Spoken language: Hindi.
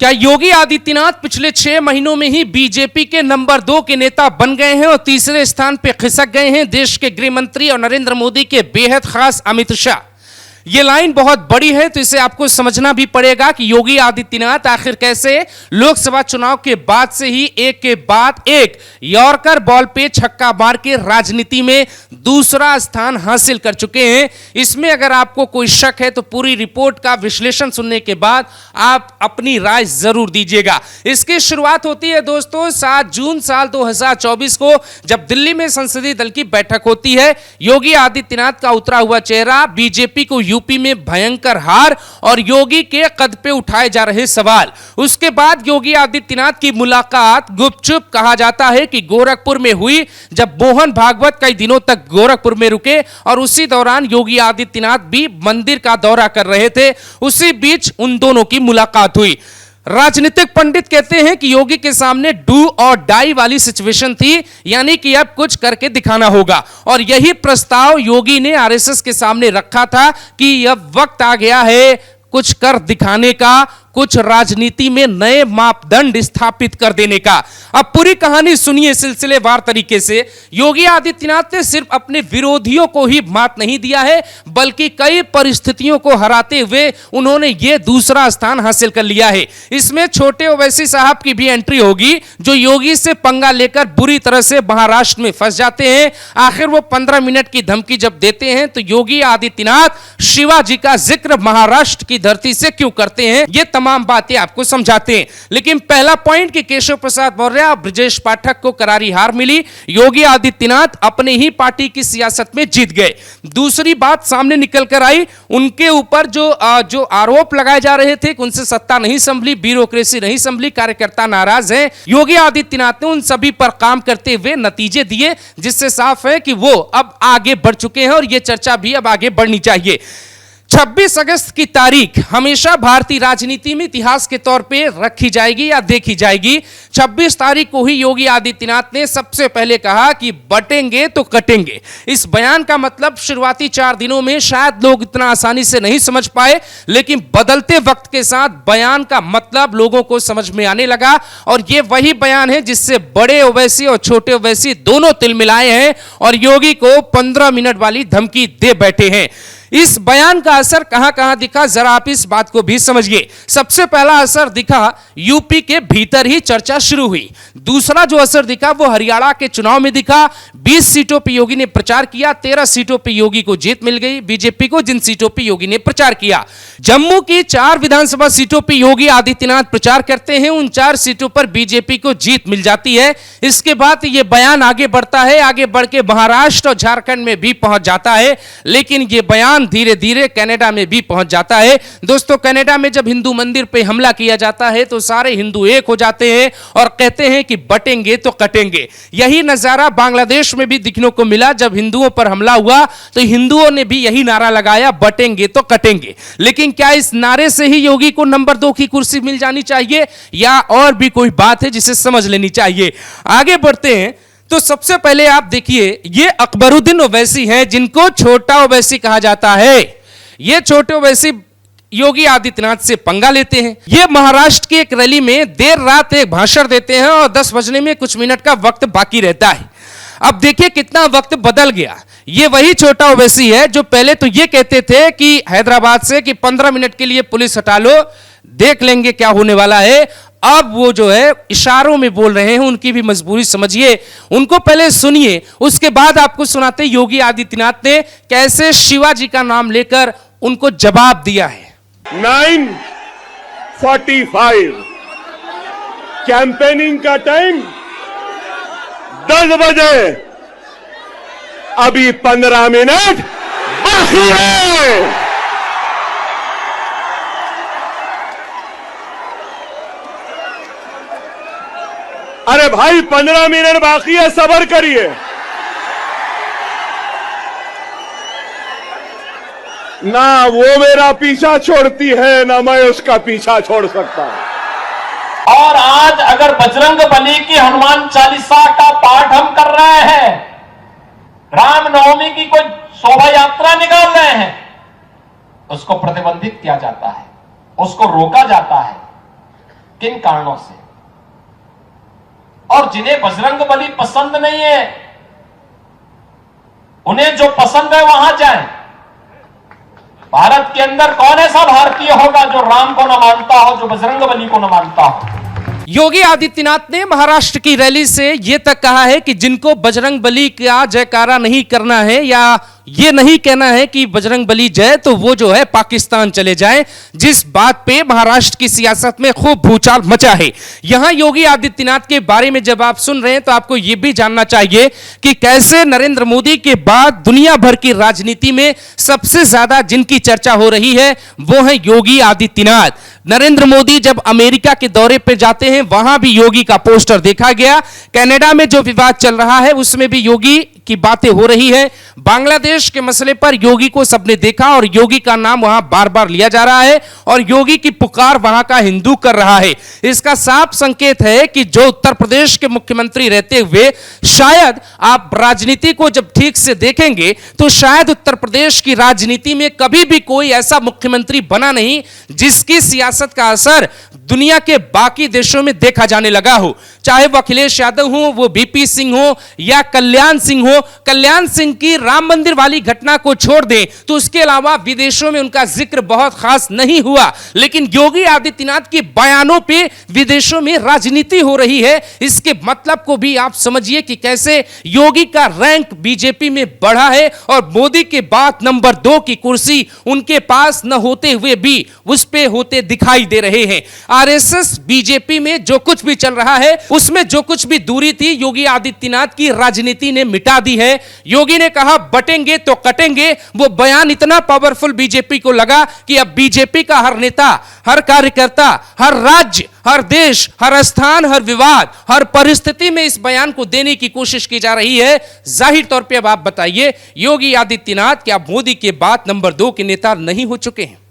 क्या योगी आदित्यनाथ पिछले 6 महीनों में ही बीजेपी के नंबर 2 के नेता बन गए हैं और तीसरे स्थान पर खिसक गए हैं देश के गृह मंत्री और नरेंद्र मोदी के बेहद खास अमित शाह। ये लाइन बहुत बड़ी है तो इसे आपको समझना भी पड़ेगा कि योगी आदित्यनाथ आखिर कैसे लोकसभा चुनाव के बाद से ही एक के बाद एक यॉर्कर बॉल पे छक्का मार के राजनीति में दूसरा स्थान हासिल कर चुके हैं। इसमें अगर आपको कोई शक है तो पूरी रिपोर्ट का विश्लेषण सुनने के बाद आप अपनी राय जरूर दीजिएगा। इसकी शुरुआत होती है दोस्तों 7 जून साल 2024 को, जब दिल्ली में संसदीय दल की बैठक होती है। योगी आदित्यनाथ का उतरा हुआ चेहरा, बीजेपी को यूपी में भयंकर हार और योगी के कद पे उठाए जा रहे सवाल। उसके बाद योगी आदित्यनाथ की मुलाकात गुपचुप कहा जाता है कि गोरखपुर में हुई, जब मोहन भागवत कई दिनों तक गोरखपुर में रुके और उसी दौरान योगी आदित्यनाथ भी मंदिर का दौरा कर रहे थे। उसी बीच उन दोनों की मुलाकात हुई। राजनीतिक पंडित कहते हैं कि योगी के सामने डू और डाई वाली सिचुएशन थी, यानी कि अब कुछ करके दिखाना होगा और यही प्रस्ताव योगी ने आरएसएस के सामने रखा था कि अब वक्त आ गया है कुछ कर दिखाने का, कुछ राजनीति में नए मापदंड स्थापित कर देने का। अब पूरी कहानी सुनिए सिलसिलेवार तरीके से। योगी आदित्यनाथ ने सिर्फ अपने विरोधियों को ही मात नहीं दिया है, बल्कि कई परिस्थितियों को हराते हुए उन्होंने ये दूसरा स्थान हासिल कर लिया है। इसमें छोटे ओवैसी साहब की भी एंट्री होगी, जो योगी से पंगा लेकर बुरी तरह से महाराष्ट्र में फंस जाते हैं। आखिर वो 15 मिनट की धमकी जब देते हैं तो योगी आदित्यनाथ शिवाजी का जिक्र महाराष्ट्र की धरती से क्यों करते हैं, ये तमाम बातें आपको समझाते हैं। लेकिन पहला पॉइंट कि केशव प्रसाद मौर्य और ब्रजेश पाठक को करारी हार मिली, योगी आदित्यनाथ अपने ही पार्टी की सियासत में जीत गए। दूसरी बात सामने निकल कर आई, उनके ऊपर जो आरोप लगाए जा रहे थे कि उनसे सत्ता नहीं संभली, ब्यूरोक्रेसी नहीं संभली, कार्यकर्ता नाराज हैं, योगी आदित्यनाथ ने उन सभी पर काम करते हुए नतीजे दिए, जिससे साफ है कि वो अब आगे बढ़ चुके हैं और यह चर्चा भी अब आगे बढ़नी चाहिए। 26 अगस्त की तारीख हमेशा भारतीय राजनीति में इतिहास के तौर पे रखी जाएगी या देखी जाएगी। 26 तारीख को ही योगी आदित्यनाथ ने सबसे पहले कहा कि बटेंगे तो कटेंगे। इस बयान का मतलब शुरुआती 4 दिनों में शायद लोग इतना आसानी से नहीं समझ पाए, लेकिन बदलते वक्त के साथ बयान का मतलब लोगों को समझ में आने लगा और यह वही बयान है जिससे बड़े ओवैसी और छोटे ओवैसी दोनों तिलमिलाए हैं और योगी को 15 मिनट वाली धमकी दे बैठे हैं। इस बयान का असर कहां कहां दिखा, जरा आप इस बात को भी समझिए। सबसे पहला असर दिखा यूपी के भीतर ही चर्चा शुरू हुई। दूसरा जो असर दिखा वो हरियाणा के चुनाव में दिखा। 20 सीटों पर योगी ने प्रचार किया, 13 सीटों पर योगी को जीत मिल गई बीजेपी को, जिन सीटों पर योगी ने प्रचार किया। जम्मू की 4 विधानसभा सीटों पर योगी आदित्यनाथ प्रचार करते हैं, उन 4 सीटों पर बीजेपी को जीत मिल जाती है। इसके बाद यह बयान आगे बढ़ता है, आगे बढ़ के महाराष्ट्र और झारखंड में भी पहुंच जाता है, लेकिन यह बयान धीरे धीरे कनाडा में भी पहुंच जाता है। दोस्तों, कनाडा में जब हिंदू मंदिर पे हमला किया जाता है तो सारे हिंदू एक हो जाते हैं और कहते हैं कि बटेंगे तो कटेंगे। यही नजारा बांग्लादेश में भी दिखने को मिला। जब हिंदुओं पर हमला हुआ तो हिंदुओं ने भी यही नारा लगाया, बटेंगे तो कटेंगे। लेकिन क्या इस नारे से ही योगी को नंबर 2 की कुर्सी मिल जानी चाहिए या और भी कोई बात है जिसे समझ लेनी चाहिए? आगे बढ़ते हैं तो सबसे पहले आप देखिए, ये अकबरुद्दीन ओवैसी हैं जिनको छोटा ओवैसी कहा जाता है। ये छोटे ओवैसी योगी आदित्यनाथ से पंगा लेते हैं। ये महाराष्ट्र की एक रैली में देर रात एक भाषण देते हैं और 10 बजने में कुछ मिनट का वक्त बाकी रहता है। अब देखिए कितना वक्त बदल गया। ये वही छोटा ओवैसी है जो पहले तो ये कहते थे कि हैदराबाद से कि 15 मिनट के लिए पुलिस हटा लो, देख लेंगे क्या होने वाला है। अब वो जो है इशारों में बोल रहे हैं, उनकी भी मजबूरी समझिए। उनको पहले सुनिए, उसके बाद आपको सुनाते योगी आदित्यनाथ ने कैसे शिवाजी का नाम लेकर उनको जवाब दिया है। 9:45 कैंपेनिंग का टाइम 10 बजे, अभी 15 मिनट बाकी है। अरे भाई 15 मिनट बाकी है, सब्र करिए ना। वो मेरा पीछा छोड़ती है ना मैं उसका पीछा छोड़ सकता हूं। और आज अगर बजरंग बली की हनुमान चालीसा का पाठ हम कर रहे हैं, रामनवमी की कोई शोभा यात्रा निकाल रहे हैं, उसको प्रतिबंधित किया जाता है, उसको रोका जाता है। किन कारणों से। और जिन्हें बजरंगबली पसंद नहीं है, उन्हें जो पसंद है वहां जाएं। भारत के अंदर कौन ऐसा भारतीय होगा जो राम को न मानता हो, जो बजरंगबली को न मानता हो। योगी आदित्यनाथ ने महाराष्ट्र की रैली से यह तक कहा है कि जिनको बजरंगबली का जयकारा नहीं करना है या ये नहीं कहना है कि बजरंगबली जय, तो वो जो है पाकिस्तान चले जाएं, जिस बात पे महाराष्ट्र की सियासत में खूब भूचाल मचा है। यहां योगी आदित्यनाथ के बारे में जब आप सुन रहे हैं तो आपको यह भी जानना चाहिए कि कैसे नरेंद्र मोदी के बाद दुनिया भर की राजनीति में सबसे ज्यादा जिनकी चर्चा हो रही है वो है योगी आदित्यनाथ। नरेंद्र मोदी जब अमेरिका के दौरे पर जाते हैं वहां भी योगी का पोस्टर देखा गया। कनाडा में जो विवाद चल रहा है उसमें भी योगी की बातें हो रही है। बांग्लादेश के मसले पर योगी को सबने देखा और योगी का नाम वहां बार बार लिया जा रहा है और योगी की पुकार वहां का हिंदू कर रहा है। इसका साफ संकेत है कि जो उत्तर प्रदेश के मुख्यमंत्री रहते हुए शायद आप राजनीति को जब ठीक से देखेंगे तो शायद उत्तर प्रदेश की राजनीति में कभी भी कोई ऐसा मुख्यमंत्री बना नहीं जिसकी सियासत का असर दुनिया के बाकी देशों में देखा जाने लगा हो। चाहे वो अखिलेश यादव हो, वो बीपी सिंह हो या कल्याण सिंह हो। कल्याण सिंह की राम मंदिर वाली घटना को छोड़ दें तो उसके अलावा विदेशों में उनका जिक्र बहुत खास नहीं हुआ, लेकिन योगी आदित्यनाथ के बयानों पे विदेशों में राजनीति हो रही है। इसके मतलब को भी आप समझिए कि कैसे योगी का रैंक बीजेपी में बढ़ा है और मोदी के बाद नंबर 2 की कुर्सी उनके पास न होते हुए भी उस पे होते दिखाई दे रहे हैं। आरएसएस बीजेपी में जो कुछ भी चल रहा है उसमें जो कुछ भी दूरी थी योगी आदित्यनाथ की राजनीति ने मिटा दी है। योगी ने कहा बटेंगे तो कटेंगे, वो बयान इतना पावरफुल बीजेपी को लगा कि अब बीजेपी का हर नेता, हर कार्यकर्ता, हर राज्य, हर देश, हर स्थान, हर विवाद, हर परिस्थिति में इस बयान को देने की कोशिश की जा रही है। जाहिर तौर पे अब आप बताइए योगी आदित्यनाथ क्या मोदी के बाद नंबर 2 के नेता नहीं हो चुके हैं?